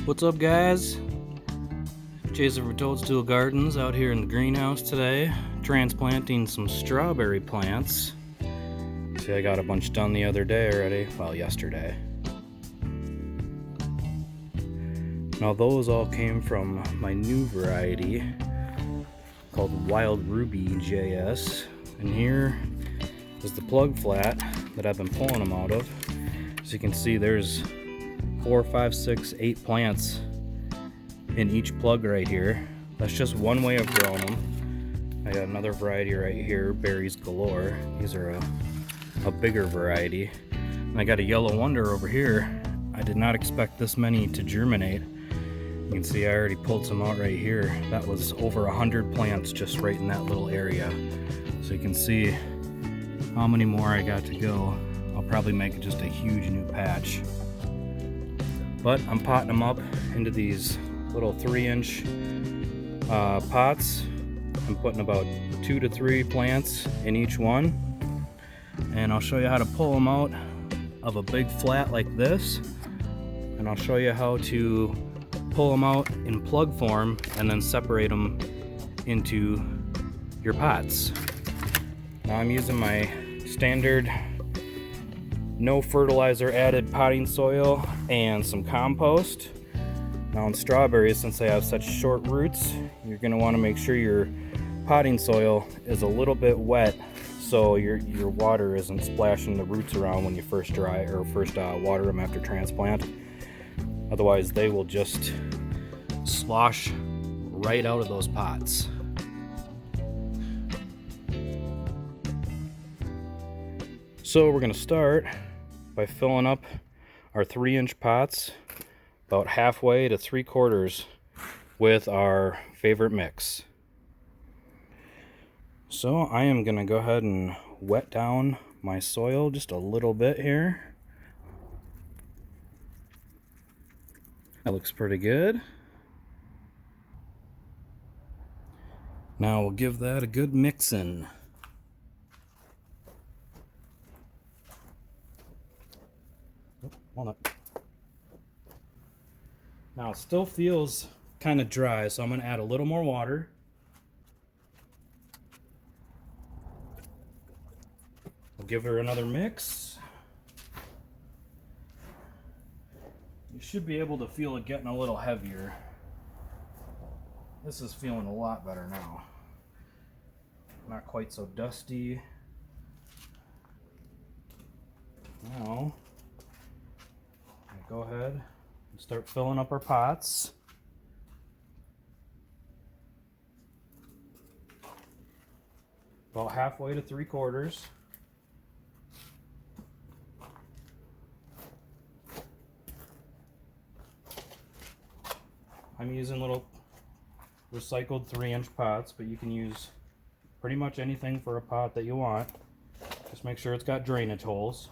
What's up, guys? Jason from Toadstool Gardens out here in the greenhouse today, transplanting some strawberry plants. See, I got a bunch done the other day already, well, yesterday. Now those all came from my new variety called Wild Ruby JS, and here is the plug flat that I've been pulling them out of. As you can see, there's 4, 5, 6, 8 plants in each plug right here. That's just one way of growing them. I got another variety right here, Berries Galore. These are a bigger variety. And I got a Yellow Wonder over here. I did not expect this many to germinate. You can see I already pulled some out right here. That was over 100 plants just right in that little area. So you can see how many more I got to go. I'll probably make it just a huge new patch. But I'm potting them up into these little 3-inch pots. I'm putting about 2 to 3 plants in each one. And I'll show you how to pull them out of a big flat like this. And I'll show you how to pull them out in plug form and then separate them into your pots. Now I'm using my standard no fertilizer added potting soil and some compost. Now in strawberries, since they have such short roots, you're going to want to make sure your potting soil is a little bit wet so your water isn't splashing the roots around when you first water them after transplant. Otherwise they will just slosh right out of those pots. So we're going to start by filling up our 3-inch pots about halfway to 3/4 with our favorite mix. So I am going to go ahead and wet down my soil just a little bit here. That looks pretty good. Now we'll give that a good mixin'. Now it still feels kind of dry, so I'm going to add a little more water. We'll give her another mix. You should be able to feel it getting a little heavier. This is feeling a lot better now. Not quite so dusty. Now, go ahead and start filling up our pots. About halfway to 3/4. I'm using little recycled 3-inch pots, but you can use pretty much anything for a pot that you want. Just make sure it's got drainage holes.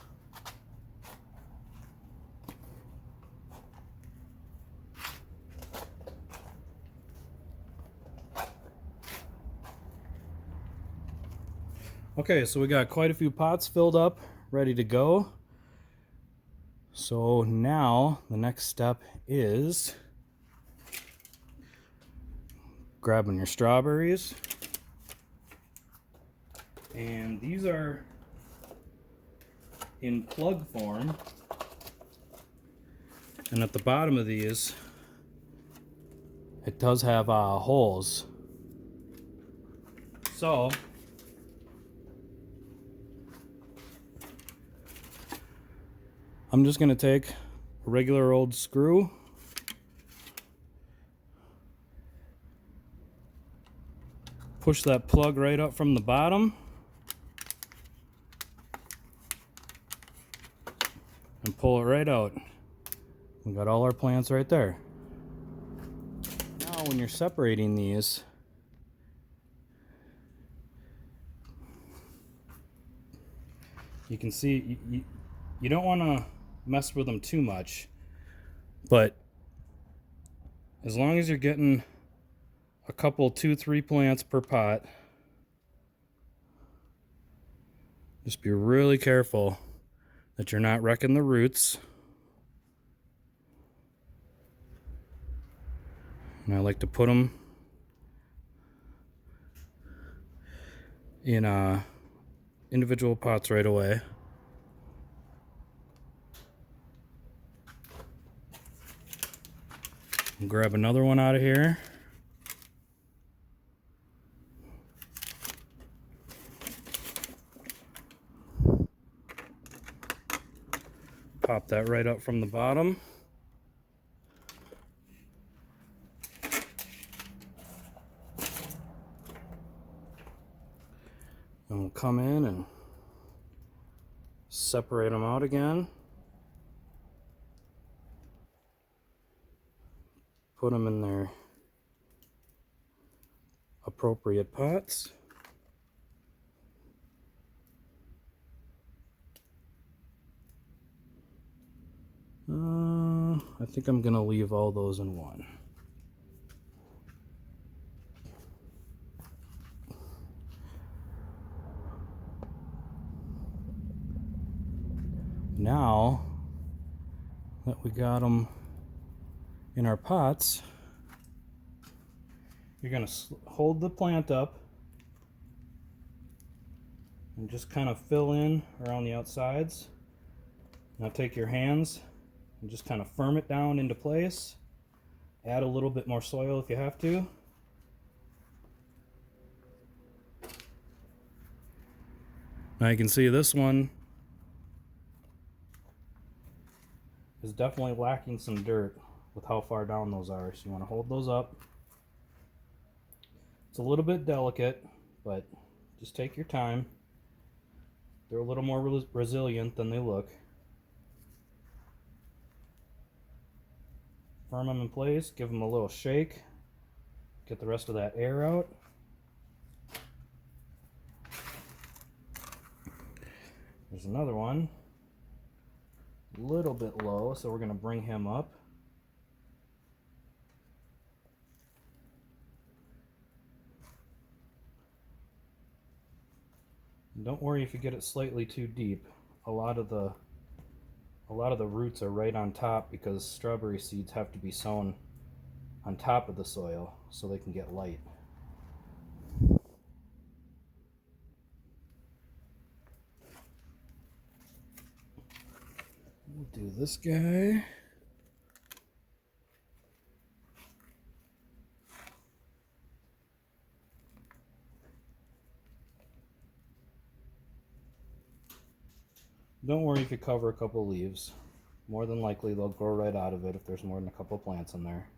Okay, so we got quite a few pots filled up, ready to go. So now the next step is grabbing your strawberries. And these are in plug form. And at the bottom of these, it does have holes. So I'm just going to take a regular old screw, push that plug right up from the bottom, and pull it right out. We got all our plants right there. Now when you're separating these, you can see you don't want to mess with them too much, but as long as you're getting a couple, 2-3 plants per pot, just be really careful that you're not wrecking the roots. And I like to put them in individual pots right away. And grab another one out of here. Pop that right up from the bottom. And we'll come in and separate them out again. Put them in their appropriate pots. I think I'm gonna leave all those in one. Now that we got them in our pots, you're going to hold the plant up and just kind of fill in around the outsides. Now take your hands and just kind of firm it down into place. Add a little bit more soil if you have to. Now you can see this one is definitely lacking some dirt with how far down those are, so you want to hold those up. It's a little bit delicate, but just take your time. They're a little more resilient than they look. Firm them in place, give them a little shake, get the rest of that air out. There's another one, a little bit low, so we're going to bring him up. Don't worry if you get it slightly too deep. A lot of the roots are right on top because strawberry seeds have to be sown on top of the soil so they can get light. We'll do this guy. Don't worry if you cover a couple leaves. More than likely they'll grow right out of it if there's more than a couple plants in there.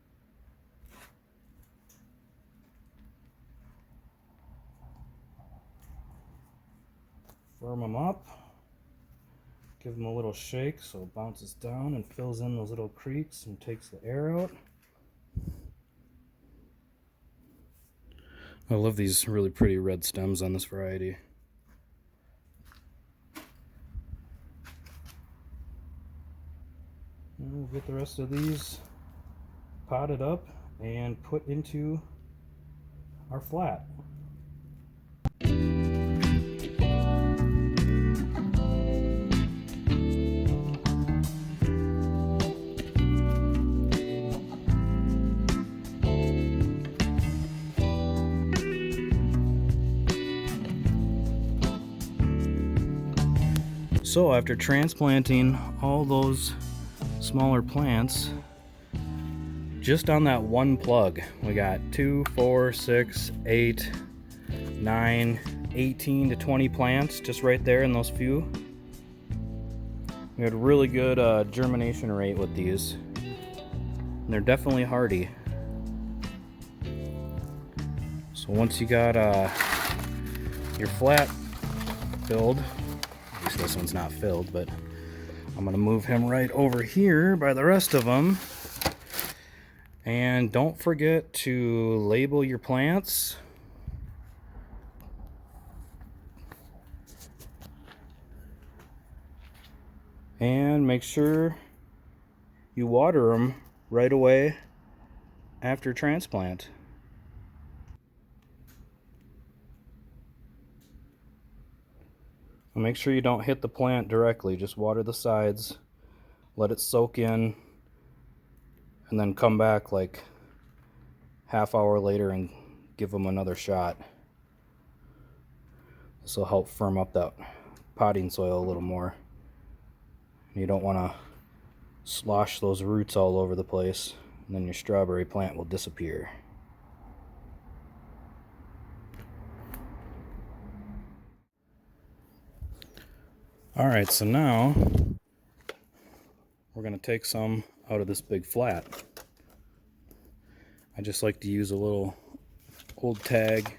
Firm them up. Give them a little shake so it bounces down and fills in those little creaks and takes the air out. I love these really pretty red stems on this variety. And we'll get the rest of these potted up and put into our flat. So after transplanting all those smaller plants, just on that one plug, we got 2, 4, 6, 8, 9, 18 to 20 plants just right there in those few. We had a really good germination rate with these. And they're definitely hardy. So once you got your flat filled, at least this one's not filled, but I'm gonna move him right over here by the rest of them. And don't forget to label your plants. And make sure you water them right away after transplant. And make sure you don't hit the plant directly, just water the sides, let it soak in, and then come back like half hour later and give them another shot. This will help firm up that potting soil a little more. You don't want to slosh those roots all over the place, and then your strawberry plant will disappear. Alright, so now we're going to take some out of this big flat. I just like to use a little old tag.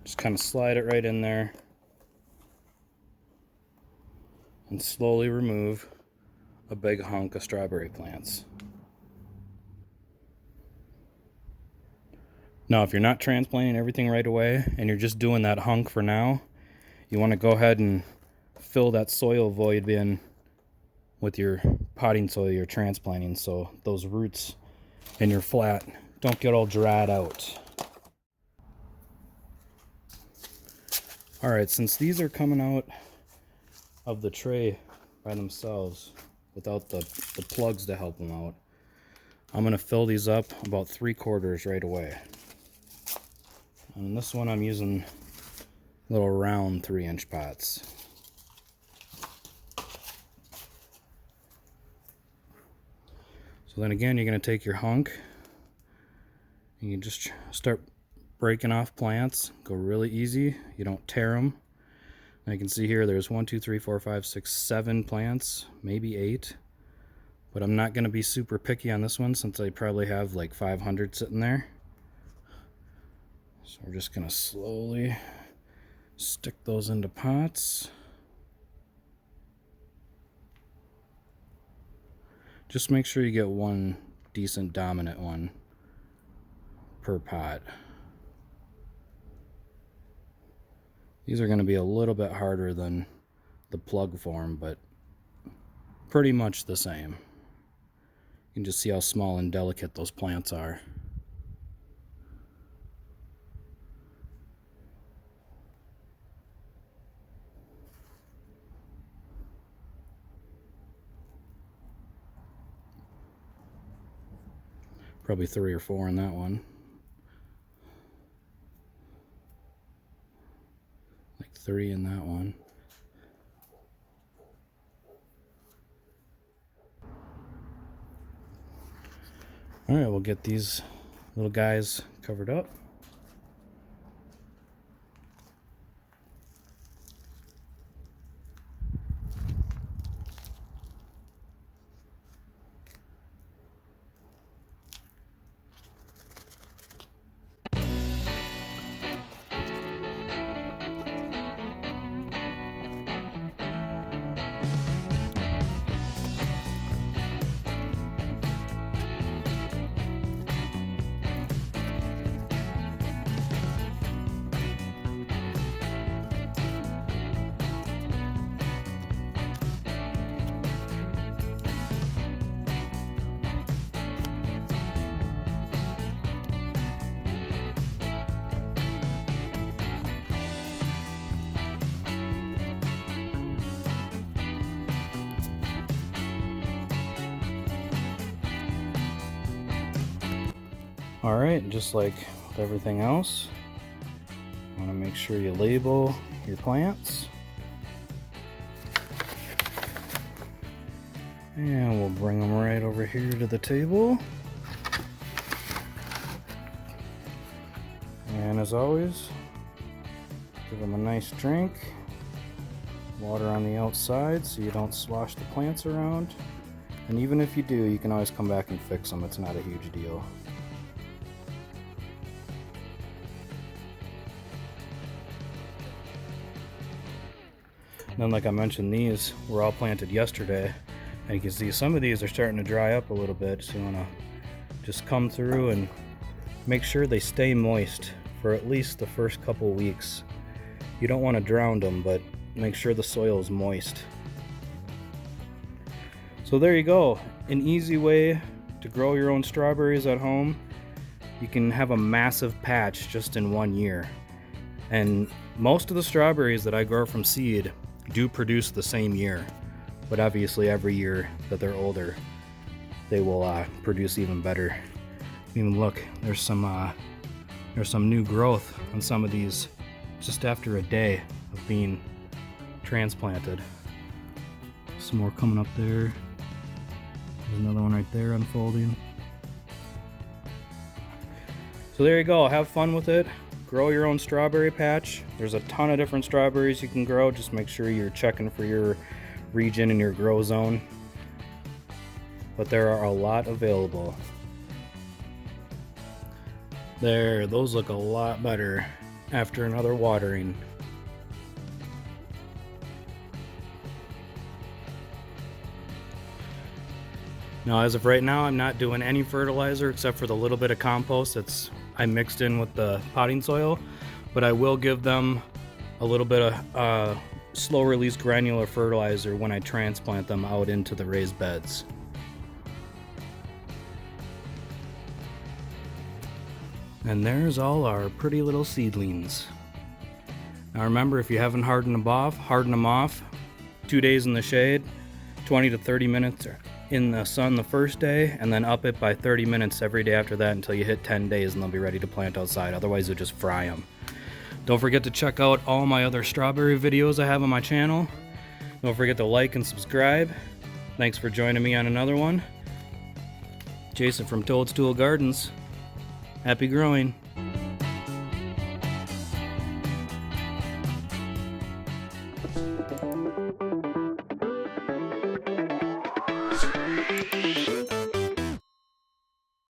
Just kind of slide it right in there and slowly remove a big hunk of strawberry plants. Now, if you're not transplanting everything right away and you're just doing that hunk for now, you want to go ahead and fill that soil void bin with your potting soil you're transplanting, so those roots in your flat don't get all dried out. Alright, since these are coming out of the tray by themselves without the plugs to help them out, I'm going to fill these up about 3/4 right away. And this one I'm using little round 3-inch pots. So then again, you're going to take your hunk, and you just start breaking off plants. Go really easy. You don't tear them. And you can see here there's 1, 2, 3, 4, 5, 6, 7 plants, maybe 8. But I'm not going to be super picky on this one since I probably have like 500 sitting there. So we're just going to slowly stick those into pots. Just make sure you get one decent dominant one per pot. These are going to be a little bit harder than the plug form, but pretty much the same. You can just see how small and delicate those plants are. Probably 3 or 4 in that one. Like 3 in that one. Alright, we'll get these little guys covered up. Alright, just like with everything else, you want to make sure you label your plants. And we'll bring them right over here to the table. And as always, give them a nice drink. Water on the outside so you don't slosh the plants around. And even if you do, you can always come back and fix them. It's not a huge deal. Then, like I mentioned, these were all planted yesterday, and you can see some of these are starting to dry up a little bit, so you want to just come through and make sure they stay moist for at least the first couple weeks. You don't want to drown them, but make sure the soil is moist. So there you go, an easy way to grow your own strawberries at home. You can have a massive patch just in 1 year. And most of the strawberries that I grow from seed do produce the same year, but obviously every year that they're older. they will produce even better. Even look, there's some new growth on some of these just after a day of being transplanted. Some more coming up there. There's another one right there unfolding. So there you go, have fun with it. Grow your own strawberry patch. There's a ton of different strawberries you can grow. Just make sure you're checking for your region and your grow zone. But there are a lot available. There, those look a lot better after another watering. Now, as of right now, I'm not doing any fertilizer except for the little bit of compost that's I mixed in with the potting soil, but I will give them a little bit of slow release granular fertilizer when I transplant them out into the raised beds. And there's all our pretty little seedlings. Now remember, if you haven't hardened them off 2 days in the shade, 20 to 30 minutes in the sun the first day, and then up it by 30 minutes every day after that until you hit 10 days, and they'll be ready to plant outside. Otherwise, you'll just fry them. Don't forget to check out all my other strawberry videos I have on my channel. Don't forget to like and subscribe. Thanks for joining me on another one. Jason from Toadstool Gardens. Happy growing.